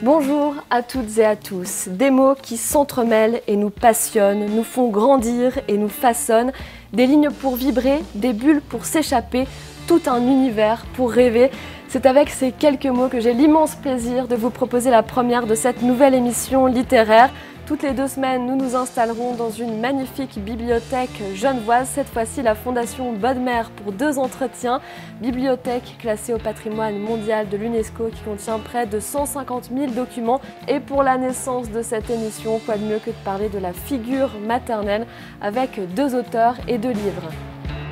Bonjour à toutes et à tous. Des mots qui s'entremêlent et nous passionnent, nous font grandir et nous façonnent. Des lignes pour vibrer, des bulles pour s'échapper, tout un univers pour rêver. C'est avec ces quelques mots que j'ai l'immense plaisir de vous proposer la première de cette nouvelle émission littéraire. Toutes les 2 semaines, nous nous installerons dans une magnifique bibliothèque genevoise, cette fois-ci la Fondation Bodmer pour 2 entretiens. Bibliothèque classée au patrimoine mondial de l'UNESCO qui contient près de 150 000 documents. Et pour la naissance de cette émission, quoi de mieux que de parler de la figure maternelle avec 2 auteurs et 2 livres.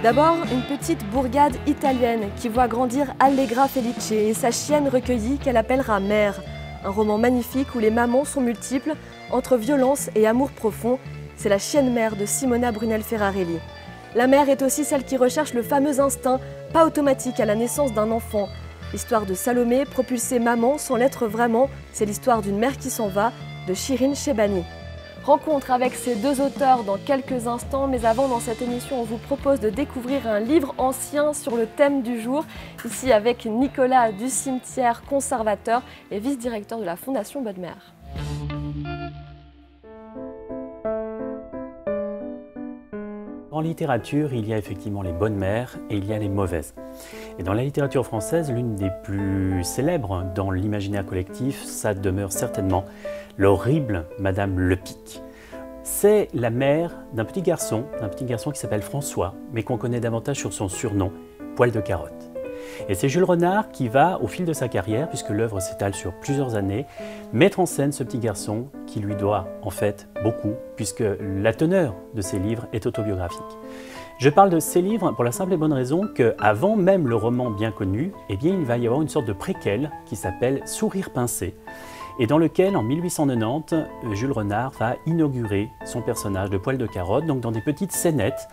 D'abord, une petite bourgade italienne qui voit grandir Allegra Felice et sa chienne recueillie qu'elle appellera Mère. Un roman magnifique où les mamans sont multiples, entre violence et amour profond. C'est La chienne mère de Simona Brunel-Ferrarelli. La mère est aussi celle qui recherche le fameux instinct, pas automatique à la naissance d'un enfant. L'histoire de Salomé, propulsée maman sans l'être vraiment, c'est l'histoire d'une mère qui s'en va, de Shirin Shebani. Rencontre avec ces 2 auteurs dans quelques instants, mais avant, dans cette émission, on vous propose de découvrir un livre ancien sur le thème du jour, ici avec Nicolas Ducimetière, conservateur et vice-directeur de la Fondation Bodmer. En littérature, il y a effectivement les bonnes mères et il y a les mauvaises. Et dans la littérature française, l'une des plus célèbres dans l'imaginaire collectif, ça demeure certainement l'horrible Madame Lepic. C'est la mère d'un petit garçon qui s'appelle François, mais qu'on connaît davantage sur son surnom, Poil de Carotte. Et c'est Jules Renard qui va, au fil de sa carrière, puisque l'œuvre s'étale sur plusieurs années, mettre en scène ce petit garçon qui lui doit en fait beaucoup, puisque la teneur de ses livres est autobiographique. Je parle de ces livres pour la simple et bonne raison qu'avant même le roman bien connu, eh bien, il va y avoir une sorte de préquel qui s'appelle Sourire pincé, et dans lequel, en 1890, Jules Renard va inaugurer son personnage de Poil de Carotte, donc dans des petites scénettes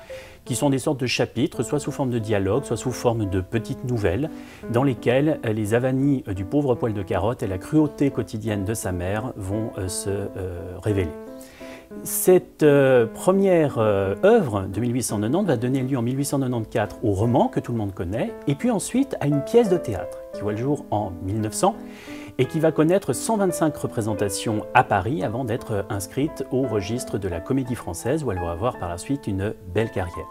qui sont des sortes de chapitres, soit sous forme de dialogue, soit sous forme de petites nouvelles, dans lesquelles les avanies du pauvre Poil de Carotte et la cruauté quotidienne de sa mère vont se révéler. Cette première œuvre de 1890 va donner lieu en 1894 au roman que tout le monde connaît, et puis ensuite à une pièce de théâtre qui voit le jour en 1900, et qui va connaître 125 représentations à Paris avant d'être inscrite au registre de la Comédie Française, où elle va avoir par la suite une belle carrière.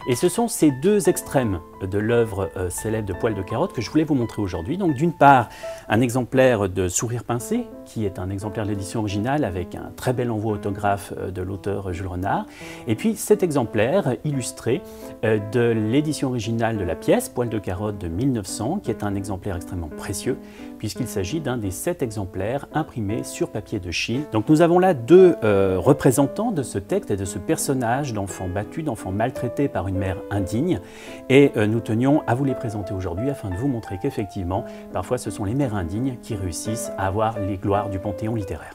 Et ce sont ces 2 extrêmes de l'œuvre célèbre de Poil de Carotte que je voulais vous montrer aujourd'hui. Donc d'une part, un exemplaire de Sourire pincé, qui est un exemplaire de l'édition originale avec un très bel envoi autographe de l'auteur Jules Renard. Et puis cet exemplaire illustré de l'édition originale de la pièce Poil de Carotte de 1900, qui est un exemplaire extrêmement précieux, puisqu'il s'agit d'un des 7 exemplaires imprimés sur papier de Chine. Donc nous avons là 2 représentants de ce texte et de ce personnage d'enfant battu, d'enfant maltraité par une mère indigne, et nous tenions à vous les présenter aujourd'hui afin de vous montrer qu'effectivement, parfois ce sont les mères indignes qui réussissent à avoir les gloires du panthéon littéraire.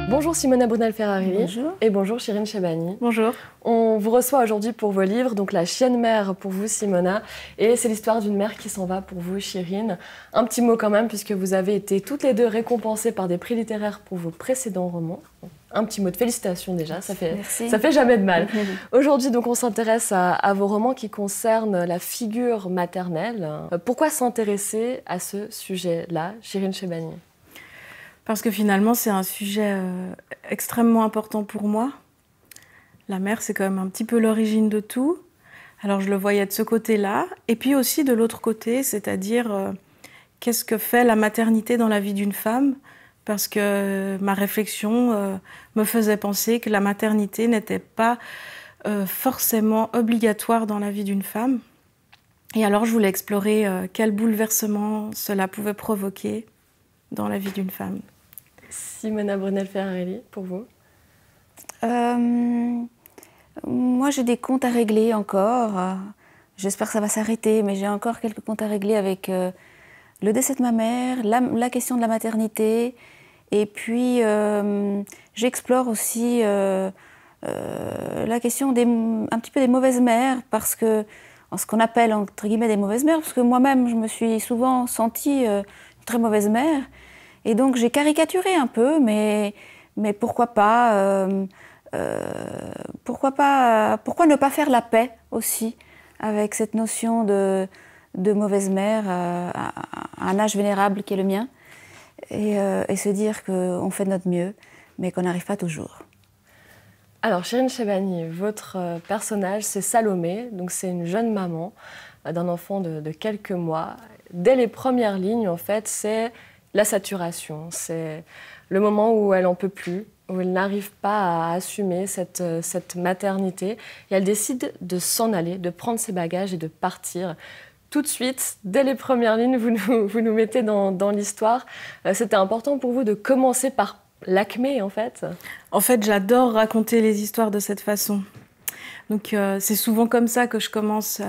Bonjour Simona Brunel-Ferrarelli. Bonjour. Et bonjour Shirin Shebani. Bonjour. On vous reçoit aujourd'hui pour vos livres, donc La chienne mère pour vous Simona, et c'est l'histoire d'une mère qui s'en va pour vous Shirin. Un petit mot quand même, puisque vous avez été toutes les 2 récompensées par des prix littéraires pour vos précédents romans. Un petit mot de félicitations déjà, ça fait jamais de mal. Aujourd'hui donc on s'intéresse à vos romans qui concernent la figure maternelle. Pourquoi s'intéresser à ce sujet-là, Shirin Shebani ? Parce que finalement, c'est un sujet extrêmement important pour moi. La mère, c'est quand même un petit peu l'origine de tout. Alors, je le voyais de ce côté-là. Et puis aussi de l'autre côté, c'est-à-dire qu'est-ce que fait la maternité dans la vie d'une femme ? Parce que ma réflexion me faisait penser que la maternité n'était pas forcément obligatoire dans la vie d'une femme. Et alors, je voulais explorer quel bouleversement cela pouvait provoquer dans la vie d'une femme. Simona Brunel-Ferrarelli, pour vous ? Moi, j'ai des comptes à régler encore. J'espère que ça va s'arrêter, mais j'ai encore quelques comptes à régler avec le décès de ma mère, la question de la maternité. Et puis, j'explore aussi la question un petit peu des mauvaises mères, parce que, ce qu'on appelle entre guillemets des mauvaises mères, parce que moi-même, je me suis souvent sentie une très mauvaise mère. Et donc j'ai caricaturé un peu, mais pourquoi pas, pourquoi ne pas faire la paix aussi avec cette notion de mauvaise mère un âge vénérable qui est le mien et se dire qu'on fait de notre mieux, mais qu'on n'arrive pas toujours. Alors, Shirin Shebani, votre personnage, c'est Salomé, donc c'est une jeune maman d'un enfant de quelques mois. Dès les premières lignes, en fait, c'est la saturation. C'est le moment où elle n'en peut plus, où elle n'arrive pas à assumer cette maternité. Et elle décide de s'en aller, de prendre ses bagages et de partir. Tout de suite, dès les premières lignes, vous nous mettez dans l'histoire. C'était important pour vous de commencer par l'acmé, en fait? En fait, j'adore raconter les histoires de cette façon. Donc, c'est souvent comme ça que je commence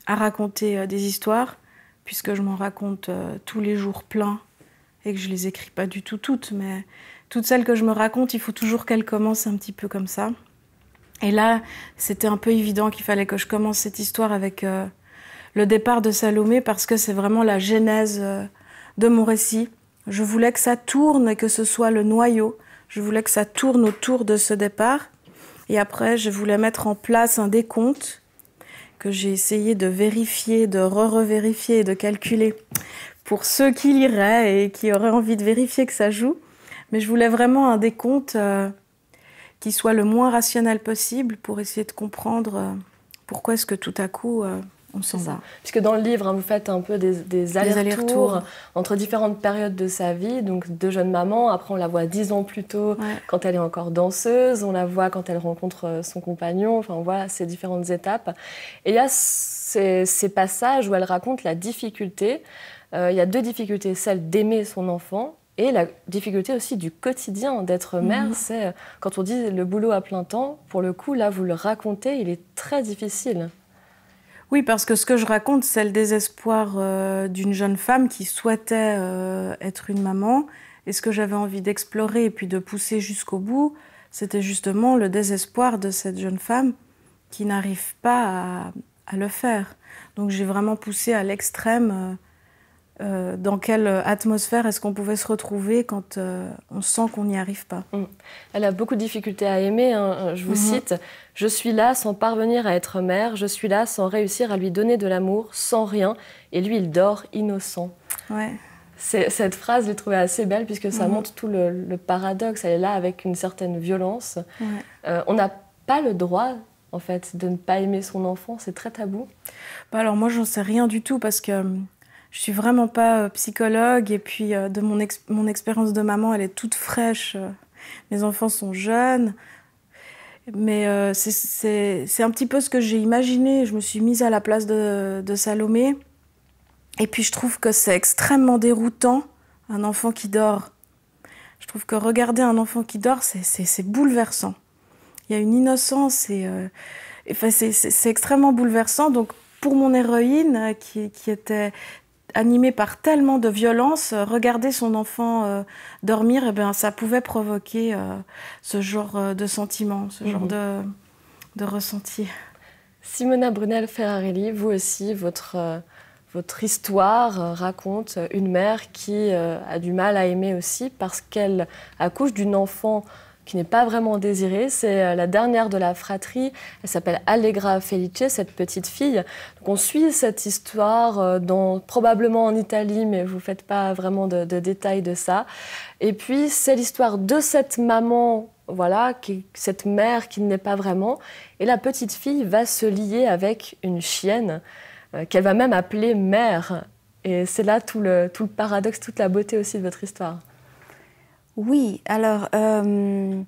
à raconter des histoires, puisque je m'en raconte tous les jours plein et que je les écris pas du tout toutes, mais toutes celles que je me raconte, il faut toujours qu'elles commencent un petit peu comme ça. Et là, c'était un peu évident qu'il fallait que je commence cette histoire avec le départ de Salomé, parce que c'est vraiment la genèse de mon récit. Je voulais que ça tourne et que ce soit le noyau. Je voulais que ça tourne autour de ce départ. Et après, je voulais mettre en place un décompte que j'ai essayé de vérifier, de revérifier et de calculer pour ceux qui liraient et qui auraient envie de vérifier que ça joue. Mais je voulais vraiment un décompte qui soit le moins rationnel possible pour essayer de comprendre pourquoi est-ce que tout à coup on s'en va. Puisque dans le livre, vous faites un peu des allers-retours entre différentes périodes de sa vie, donc de jeune maman. Après, on la voit 10 ans plus tôt, quand elle est encore danseuse. On la voit quand elle rencontre son compagnon. Enfin, voilà, ces différentes étapes. Et il y a ces passages où elle raconte la difficulté. Il y a deux difficultés, celle d'aimer son enfant et la difficulté aussi du quotidien d'être mère. C'est quand on dit le boulot à plein temps, pour le coup, là, vous le racontez, il est très difficile. Oui, parce que ce que je raconte, c'est le désespoir d'une jeune femme qui souhaitait être une maman. Et ce que j'avais envie d'explorer et puis de pousser jusqu'au bout, c'était justement le désespoir de cette jeune femme qui n'arrive pas à le faire. Donc j'ai vraiment poussé à l'extrême dans quelle atmosphère est-ce qu'on pouvait se retrouver quand on sent qu'on n'y arrive pas. Elle a beaucoup de difficultés à aimer, hein. Je vous cite « Je suis là sans parvenir à être mère, je suis là sans réussir à lui donner de l'amour, sans rien, et lui il dort innocent. » Cette phrase, je l'ai trouvée assez belle puisque ça montre tout le paradoxe. Elle est là avec une certaine violence. On n'a pas le droit, en fait, de ne pas aimer son enfant, c'est très tabou. Alors moi, j'en sais rien du tout parce que je suis vraiment pas psychologue et puis de mon expérience de maman, elle est toute fraîche. Mes enfants sont jeunes, mais c'est un petit peu ce que j'ai imaginé. Je me suis mise à la place de Salomé et puis je trouve que c'est extrêmement déroutant, un enfant qui dort. Je trouve que regarder un enfant qui dort, c'est bouleversant. Il y a une innocence et c'est extrêmement bouleversant. Donc pour mon héroïne qui était animée par tellement de violence, regarder son enfant dormir, eh ben, ça pouvait provoquer ce genre de sentiment, ce genre de ressenti. Simona Brunel-Ferrarelli, vous aussi, votre histoire raconte une mère qui a du mal à aimer aussi parce qu'elle accouche d'une enfant qui n'est pas vraiment désirée. C'est la dernière de la fratrie. Elle s'appelle Allegra Felice, cette petite fille. Donc on suit cette histoire probablement en Italie, mais vous ne faites pas vraiment de détails de ça. Et puis c'est l'histoire de cette maman, voilà, cette mère qui ne l'est pas vraiment. Et la petite fille va se lier avec une chienne qu'elle va même appeler mère. Et c'est là tout le paradoxe, toute la beauté aussi de votre histoire. Oui, alors, de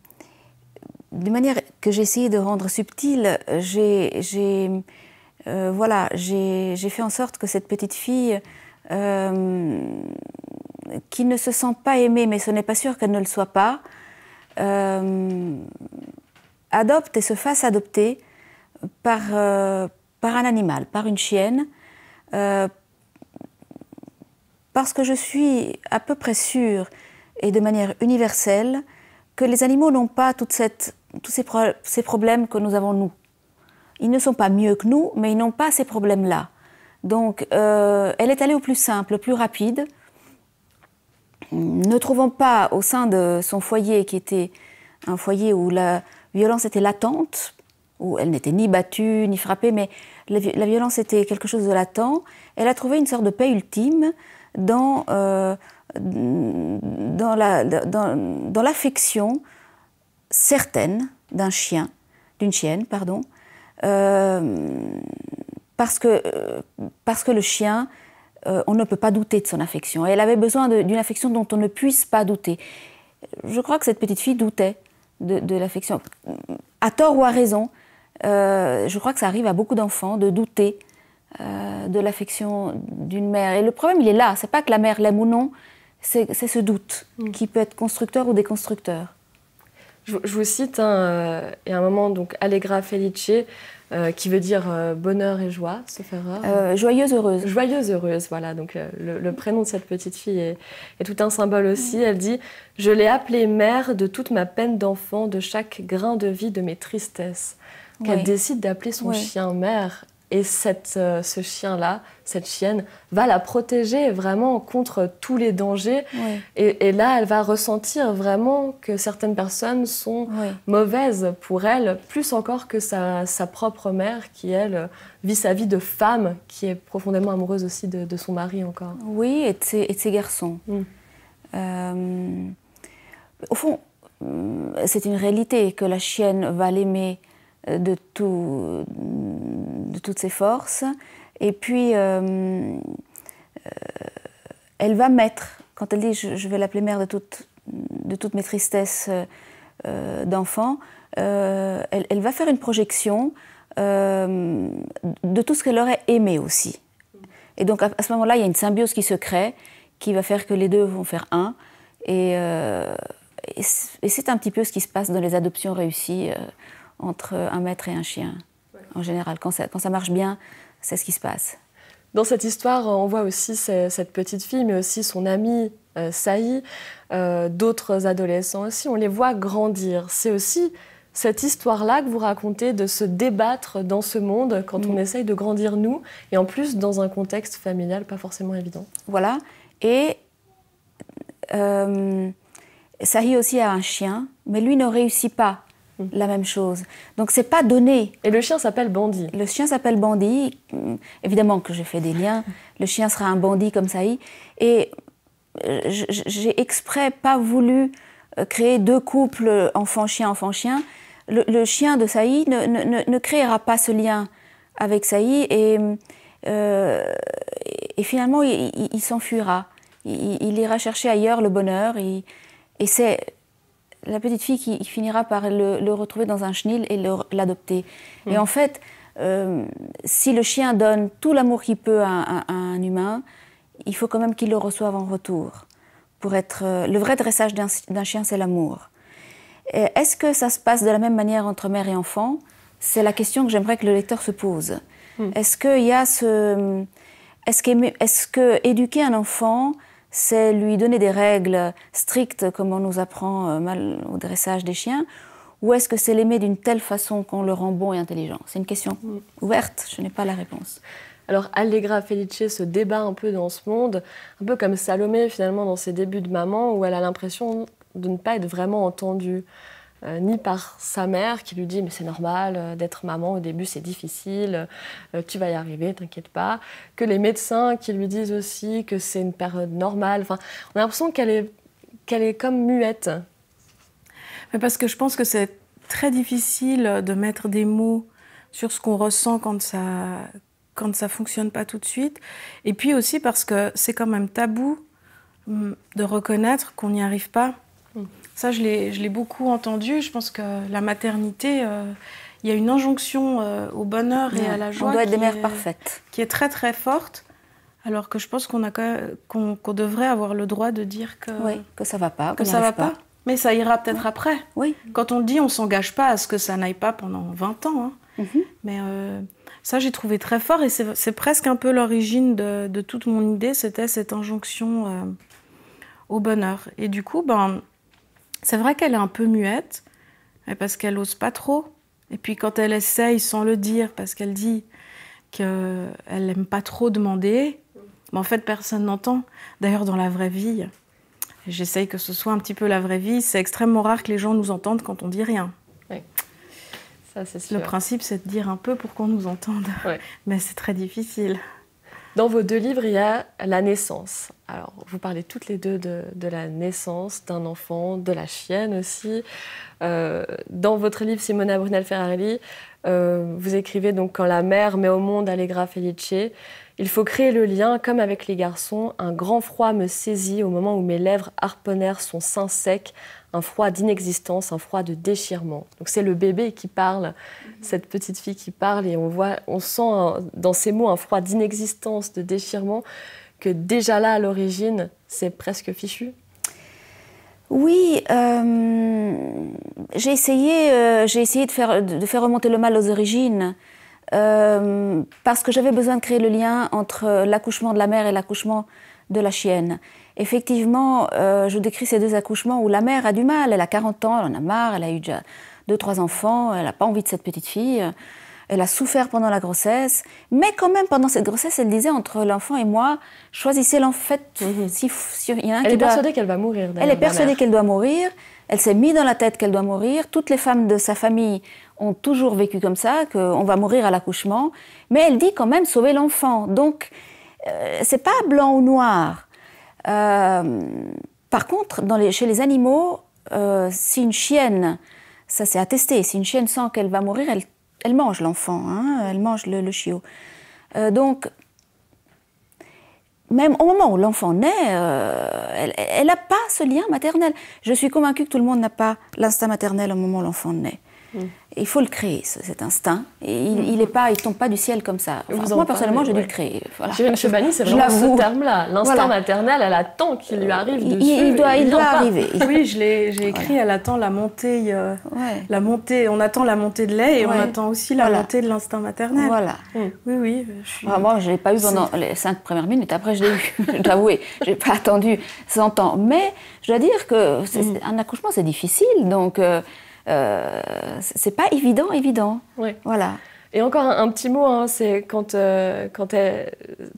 manière que j'ai essayé de rendre subtile, j'ai fait en sorte que cette petite fille, qui ne se sent pas aimée, mais ce n'est pas sûr qu'elle ne le soit pas, adopte et se fasse adopter par un animal, par une chienne, parce que je suis à peu près sûre et de manière universelle, que les animaux n'ont pas tous ces problèmes que nous avons nous. Ils ne sont pas mieux que nous, mais ils n'ont pas ces problèmes-là. Donc, elle est allée au plus simple, au plus rapide, ne trouvant pas au sein de son foyer, qui était un foyer où la violence était latente, où elle n'était ni battue, ni frappée, mais la violence était quelque chose de latent, elle a trouvé une sorte de paix ultime, dans l'affection certaine d'un chien, d'une chienne, pardon, parce que le chien, on ne peut pas douter de son affection. Et elle avait besoin d'une affection dont on ne puisse pas douter. Je crois que cette petite fille doutait de l'affection. À tort ou à raison, je crois que ça arrive à beaucoup d'enfants de douter de l'affection d'une mère. Et le problème, il est là. C'est pas que la mère l'aime ou non, c'est ce doute qui peut être constructeur ou déconstructeur. Je vous cite, et à un moment, donc, Allegra Felice, qui veut dire bonheur et joie, sauf erreur. Joyeuse, heureuse. Joyeuse, heureuse, voilà. Donc, le prénom de cette petite fille est tout un symbole aussi. Elle dit « Je l'ai appelée mère de toute ma peine d'enfant, de chaque grain de vie de mes tristesses. » Qu'elle décide d'appeler son chien mère. Et ce chien-là, cette chienne, va la protéger vraiment contre tous les dangers. Oui. Et là, elle va ressentir vraiment que certaines personnes sont mauvaises pour elle, plus encore que sa propre mère, qui, elle, vit sa vie de femme, qui est profondément amoureuse aussi de son mari encore. Oui, et de ses garçons. Au fond, c'est une réalité que la chienne va l'aimer de toutes ses forces, et puis elle va mettre, quand elle dit je vais l'appeler mère de toutes mes tristesses d'enfant, elle va faire une projection de tout ce qu'elle aurait aimé aussi. Et donc à ce moment-là, il y a une symbiose qui se crée, qui va faire que les deux vont faire un, et c'est un petit peu ce qui se passe dans les adoptions réussies entre un maître et un chien, en général. Quand ça marche bien, c'est ce qui se passe. Dans cette histoire, on voit aussi cette petite fille, mais aussi son amie Saï, d'autres adolescents aussi. On les voit grandir. C'est aussi cette histoire-là que vous racontez, de se débattre dans ce monde quand on essaye de grandir nous, et en plus dans un contexte familial pas forcément évident. Voilà. Et Saï aussi a un chien, mais lui ne réussit pas la même chose. Donc c'est pas donné. Et le chien s'appelle Bandit. Le chien s'appelle Bandit. Évidemment que j'ai fait des liens. Le chien sera un bandit comme Saï. Et j'ai exprès pas voulu créer deux couples enfant-chien, enfant-chien. Le chien de Saï ne créera pas ce lien avec Saï, et finalement il s'enfuira. Il ira chercher ailleurs le bonheur, et c'est la petite fille qui finira par le retrouver dans un chenil et l'adopter. Et en fait, si le chien donne tout l'amour qu'il peut à un humain, il faut quand même qu'il le reçoive en retour. Pour être, le vrai dressage d'un chien, c'est l'amour. Est-ce que ça se passe de la même manière entre mère et enfant? C'est la question que j'aimerais que le lecteur se pose. Est-ce qu'il y a est-ce que éduquer un enfant, c'est lui donner des règles strictes comme on nous apprend mal au dressage des chiens, ou est-ce que c'est l'aimer d'une telle façon qu'on le rend bon et intelligent? C'est une question ouverte, je n'ai pas la réponse. Alors Allegra Felice se débat un peu dans ce monde, un peu comme Salomé finalement dans ses débuts de maman, où elle a l'impression de ne pas être vraiment entendue, ni par sa mère qui lui dit « mais c'est normal d'être maman, au début c'est difficile, tu vas y arriver, t'inquiète pas », que les médecins qui lui disent aussi que c'est une période normale. Enfin, on a l'impression qu'elle est comme muette. Mais parce que je pense que c'est très difficile de mettre des mots sur ce qu'on ressent quand ça fonctionne pas tout de suite. Et puis aussi parce que c'est quand même tabou de reconnaître qu'on n'y arrive pas. Ça, je l'ai beaucoup entendu. Je pense que la maternité, il y a une injonction au bonheur et à la joie. On doit être des mères parfaites. Qui est très très forte, alors que je pense qu'on devrait avoir le droit de dire que ça va pas, que ça va pas. Mais ça ira peut-être après. Oui. Quand on le dit, on s'engage pas à ce que ça n'aille pas pendant 20 ans. Hein. Mais ça, j'ai trouvé très fort, et c'est presque un peu l'origine de toute mon idée. C'était cette injonction au bonheur. Et du coup, c'est vrai qu'elle est un peu muette, parce qu'elle n'ose pas trop. Et puis quand elle essaye sans le dire, parce qu'elle dit qu'elle n'aime pas trop demander, mais en fait personne n'entend. D'ailleurs dans la vraie vie, j'essaye que ce soit un petit peu la vraie vie, c'est extrêmement rare que les gens nous entendent quand on dit rien. Oui. Ça, c'est sûr. Le principe, c'est de dire un peu pour qu'on nous entende. Ouais. Mais c'est très difficile. Dans vos 2 livres, il y a la naissance. Alors, vous parlez toutes les deux de la naissance d'un enfant, de la chienne aussi. Dans votre livre, Simona Brunel-Ferrarelli, vous écrivez donc « Quand la mère met au monde Allegra Felice, il faut créer le lien, comme avec les garçons. Un grand froid me saisit au moment où mes lèvres harponnèrent son sein sec, un froid d'inexistence, un froid de déchirement. » Donc c'est le bébé qui parle, cette petite fille qui parle, et on sent dans ces mots un froid d'inexistence, de déchirement, que déjà là, à l'origine, c'est presque fichu. Oui, j'ai essayé de faire remonter le mal aux origines, parce que j'avais besoin de créer le lien entre l'accouchement de la mère et l'accouchement de la chienne. Effectivement, je décris ces 2 accouchements où la mère a du mal, elle a 40 ans, elle en a marre, elle a eu déjà 2-3 enfants, elle n'a pas envie de cette petite fille, elle a souffert pendant la grossesse, mais quand même pendant cette grossesse, elle disait entre l'enfant et moi, choisissez l'enfant, si il y en a un Elle est persuadée qu'elle va mourir. Elle est persuadée qu'elle doit mourir, elle s'est mis dans la tête qu'elle doit mourir, toutes les femmes de sa famille ont toujours vécu comme ça, qu'on va mourir à l'accouchement, mais elle dit quand même sauver l'enfant, donc c'est pas blanc ou noir. Par contre, chez les animaux, si une chienne, ça c'est attesté, si une chienne sent qu'elle va mourir, elle mange l'enfant, hein, elle mange le chiot. Donc, même au moment où l'enfant naît, elle n'a pas ce lien maternel. Je suis convaincue que tout le monde n'a pas l'instinct maternel au moment où l'enfant naît. Il faut le créer, cet instinct. Et il tombe pas du ciel comme ça. Enfin, moi, personnellement, j'ai dû le créer. Voilà. Shirin Shebani, c'est vraiment ce terme-là. L'instinct maternel, elle attend qu'il lui arrive dessus. Il doit arriver. Oui, j'ai écrit, elle attend la montée, on attend la montée de lait et on attend aussi la montée de l'instinct maternel. Voilà. Oui. Moi, je ne l'ai pas eu pendant les 5 premières minutes. Après, je l'ai eu. Je dois avouer, je n'ai pas attendu 100 ans. Mais je dois dire que un accouchement, c'est difficile. Donc, c'est pas évident. Oui. Voilà. Et encore un petit mot, hein, c'est quand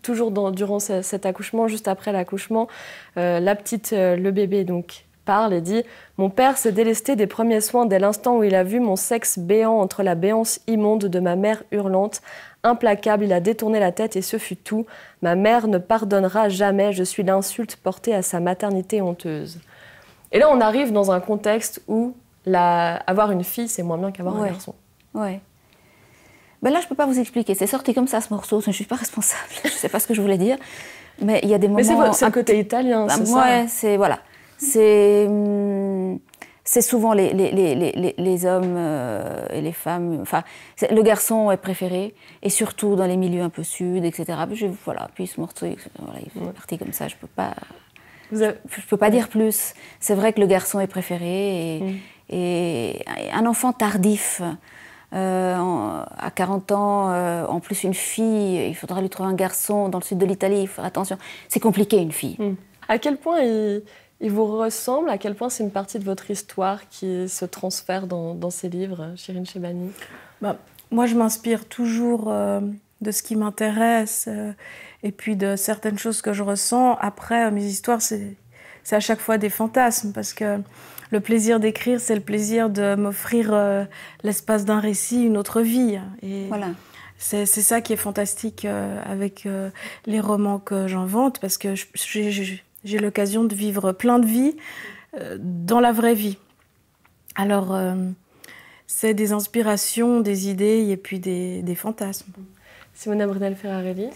toujours durant cet accouchement, juste après l'accouchement, le bébé donc parle et dit « Mon père s'est délesté des premiers soins dès l'instant où il a vu mon sexe béant entre la béance immonde de ma mère hurlante. Implacable, il a détourné la tête et ce fut tout. Ma mère ne pardonnera jamais, je suis l'insulte portée à sa maternité honteuse. » Et là, on arrive dans un contexte où avoir une fille, c'est moins bien qu'avoir un garçon. Oui. Ben là, je ne peux pas vous expliquer. C'est sorti comme ça, ce morceau. Je ne suis pas responsable. Je ne sais pas ce que je voulais dire. Mais il y a des moments... Mais c'est le côté italien, c'est ça? Oui, c'est... Voilà. C'est souvent les hommes et les femmes... Enfin, le garçon est préféré. Et surtout dans les milieux un peu sud, etc. Puis ce morceau, voilà, il fait partie comme ça. Je ne peux pas dire plus. C'est vrai que le garçon est préféré. Et un enfant tardif, à 40 ans, en plus une fille, il faudra lui trouver un garçon dans le sud de l'Italie, il faut faire attention. C'est compliqué, une fille. À quel point il vous ressemble? À quel point c'est une partie de votre histoire qui se transfère dans ces livres, Shirin Shebani? Moi, je m'inspire toujours de ce qui m'intéresse et puis de certaines choses que je ressens. Après, mes histoires, c'est à chaque fois des fantasmes parce que le plaisir d'écrire, c'est le plaisir de m'offrir l'espace d'un récit, une autre vie. Et voilà. C'est ça qui est fantastique avec les romans que j'invente, parce que j'ai l'occasion de vivre plein de vies dans la vraie vie. Alors, c'est des inspirations, des idées et puis des fantasmes. Simona Brunel-Ferrarelli,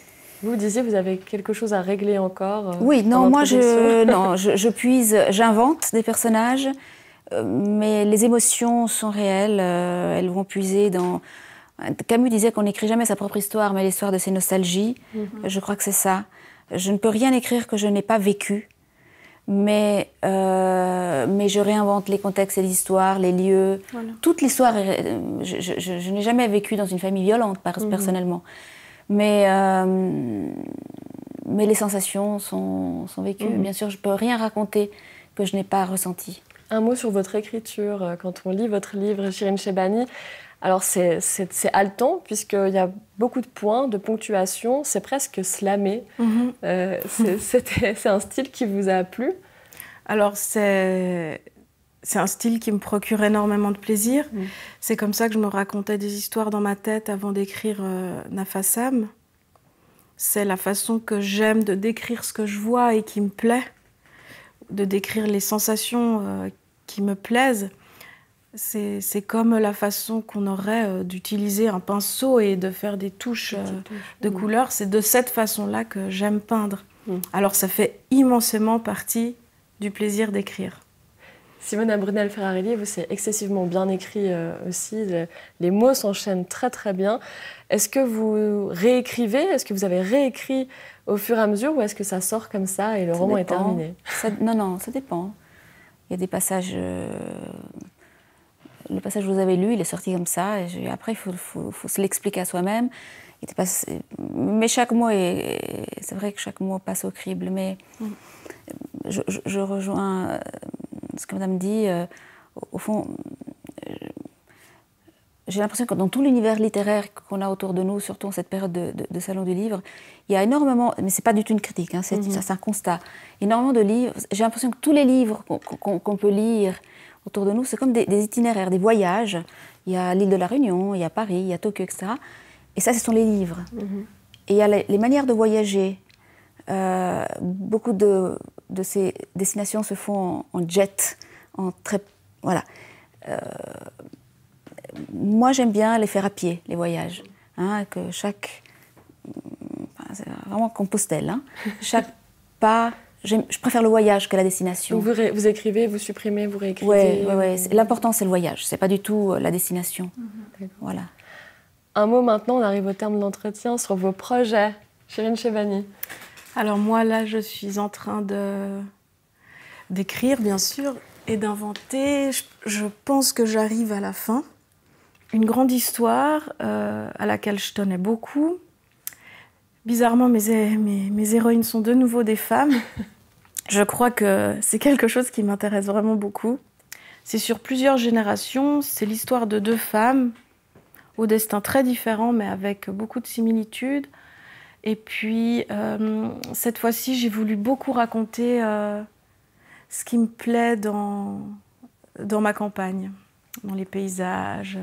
vous disiez que vous avez quelque chose à régler encore. Oui, non, moi je puise, j'invente des personnages, mais les émotions sont réelles, elles vont puiser dans... Camus disait qu'on n'écrit jamais sa propre histoire, mais l'histoire de ses nostalgies. Je crois que c'est ça. Je ne peux rien écrire que je n'ai pas vécu, mais je réinvente les contextes et l'histoire, les lieux. Voilà. Toute l'histoire, je n'ai jamais vécu dans une famille violente, personnellement. Mais les sensations sont vécues. Bien sûr, je ne peux rien raconter que je n'ai pas ressenti. Un mot sur votre écriture. Quand on lit votre livre, Shirin Shebani, alors c'est haletant, puisqu'il y a beaucoup de points, de ponctuation, c'est presque slamé. C'est un style qui vous a plu? Alors c'est un style qui me procure énormément de plaisir. C'est comme ça que je me racontais des histoires dans ma tête avant d'écrire Nafasam. c'est la façon que j'aime de décrire ce que je vois et qui me plaît, de décrire les sensations qui me plaisent. C'est comme la façon qu'on aurait d'utiliser un pinceau et de faire des touches de couleurs. C'est de cette façon-là que j'aime peindre. Alors ça fait immensément partie du plaisir d'écrire. Simona Brunel-Ferrarelli, vous, c'est excessivement bien écrit aussi. Les mots s'enchaînent très très bien. Est-ce que vous réécrivez? Est-ce que vous avez réécrit au fur et à mesure ou est-ce que ça sort comme ça et le roman est terminé? Non, ça dépend. Il y a des passages... Le passage que vous avez lu, il est sorti comme ça. Et après, il faut se l'expliquer à soi-même. Mais chaque mot c'est vrai que chaque mot passe au crible. Mais je rejoins ce que Madame dit. Au fond, j'ai l'impression que dans tout l'univers littéraire qu'on a autour de nous, surtout en cette période de Salon du Livre, il y a énormément, mais c'est pas du tout une critique, hein, c'est un constat, énormément de livres. J'ai l'impression que tous les livres qu'on peut lire autour de nous, c'est comme des itinéraires, des voyages. Il y a l'île de la Réunion, il y a Paris, il y a Tokyo, etc. Et ça, ce sont les livres. Et il y a les manières de voyager. Beaucoup de ces destinations se font en jet, voilà. Moi, j'aime bien les faire à pied, les voyages. Hein, que c'est vraiment Compostelle. Hein. Chaque pas... Je préfère le voyage que la destination. Donc vous écrivez, vous supprimez, vous réécrivez. Oui. L'important, c'est le voyage. C'est pas du tout la destination. Voilà. Un mot maintenant, on arrive au terme de l'entretien, sur vos projets. Chirine Chebani. Alors moi, là, je suis en train d'écrire, bien sûr, et d'inventer. Je pense que j'arrive à la fin. Une grande histoire à laquelle je tenais beaucoup. Bizarrement, mes héroïnes sont de nouveau des femmes. Je crois que c'est quelque chose qui m'intéresse vraiment beaucoup. C'est sur plusieurs générations. C'est l'histoire de deux femmes au destin très différent, mais avec beaucoup de similitudes. Et puis, cette fois-ci, j'ai voulu beaucoup raconter ce qui me plaît dans ma campagne, dans les paysages.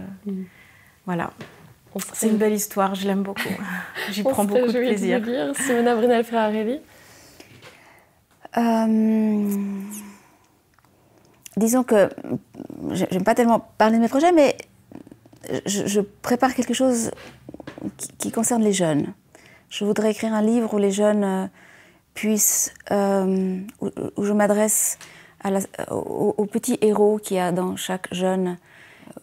Voilà. C'est une belle histoire, je l'aime beaucoup. J'y prends beaucoup de plaisir. Simona Brunel-Ferrarelli. Disons que j'aime pas tellement parler de mes projets, mais je prépare quelque chose qui concerne les jeunes. Je voudrais écrire un livre où les jeunes puissent, où je m'adresse aux petits héros qu'il y a dans chaque jeune,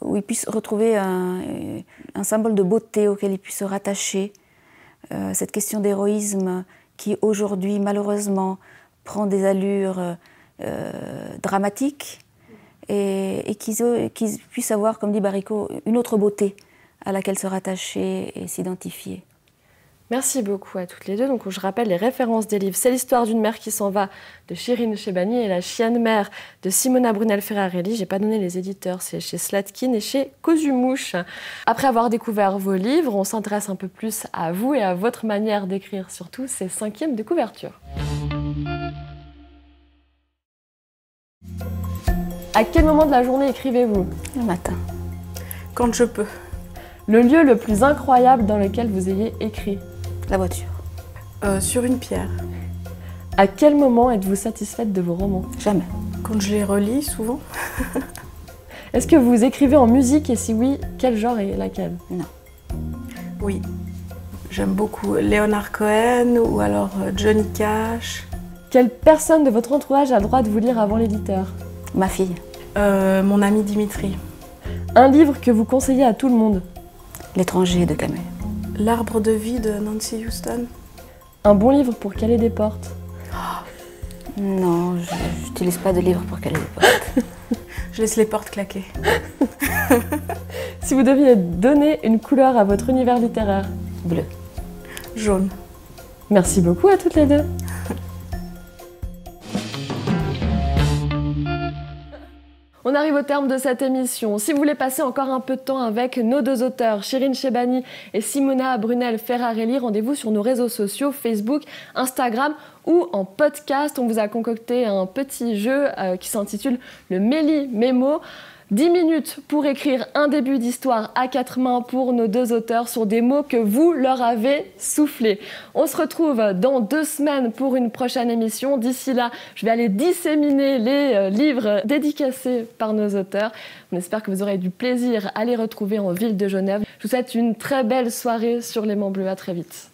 où ils puissent retrouver un symbole de beauté auquel ils puissent se rattacher. Cette question d'héroïsme qui aujourd'hui, malheureusement, prend des allures dramatiques et qu'ils puissent avoir, comme dit Baricot, une autre beauté à laquelle se rattacher et s'identifier. Merci beaucoup à toutes les deux. Donc, je rappelle les références des livres. C'est l'histoire d'une mère qui s'en va de Chirine Chebani et La chienne mère de Simona Brunel-Ferrarelli. J'ai pas donné les éditeurs, c'est chez Slatkin et chez Cosumouche. Après avoir découvert vos livres, on s'intéresse un peu plus à vous et à votre manière d'écrire, surtout ces 5e de couverture. À quel moment de la journée écrivez-vous? Le matin. Quand je peux. Le lieu le plus incroyable dans lequel vous ayez écrit? La voiture. Sur une pierre. À quel moment êtes-vous satisfaite de vos romans? Jamais. Quand je les relis, souvent. Est-ce que vous écrivez en musique et si oui, quel genre et laquelle? Non. Oui. J'aime beaucoup Leonard Cohen ou alors Johnny Cash. Quelle personne de votre entourage a le droit de vous lire avant l'éditeur? Ma fille. Mon ami Dimitri. Un livre que vous conseillez à tout le monde? L'étranger de Camus. L'arbre de vie de Nancy Houston. Un bon livre pour caler des portes? Non, je n'utilise pas de livre pour caler des portes. Je laisse les portes claquer. Si vous deviez donner une couleur à votre univers littéraire? Bleu. Jaune. Merci beaucoup à toutes les deux. On arrive au terme de cette émission. Si vous voulez passer encore un peu de temps avec nos deux auteurs, Chirine Chebani et Simona Brunel-Ferrarelli, rendez-vous sur nos réseaux sociaux, Facebook, Instagram ou en podcast. On vous a concocté un petit jeu qui s'intitule le Méli Mémo. 10 minutes pour écrire un début d'histoire à 4 mains pour nos 2 auteurs sur des mots que vous leur avez soufflés. On se retrouve dans 2 semaines pour une prochaine émission. D'ici là, je vais aller disséminer les livres dédicacés par nos auteurs. On espère que vous aurez du plaisir à les retrouver en ville de Genève. Je vous souhaite une très belle soirée sur L'Aimant Bleu. À très vite.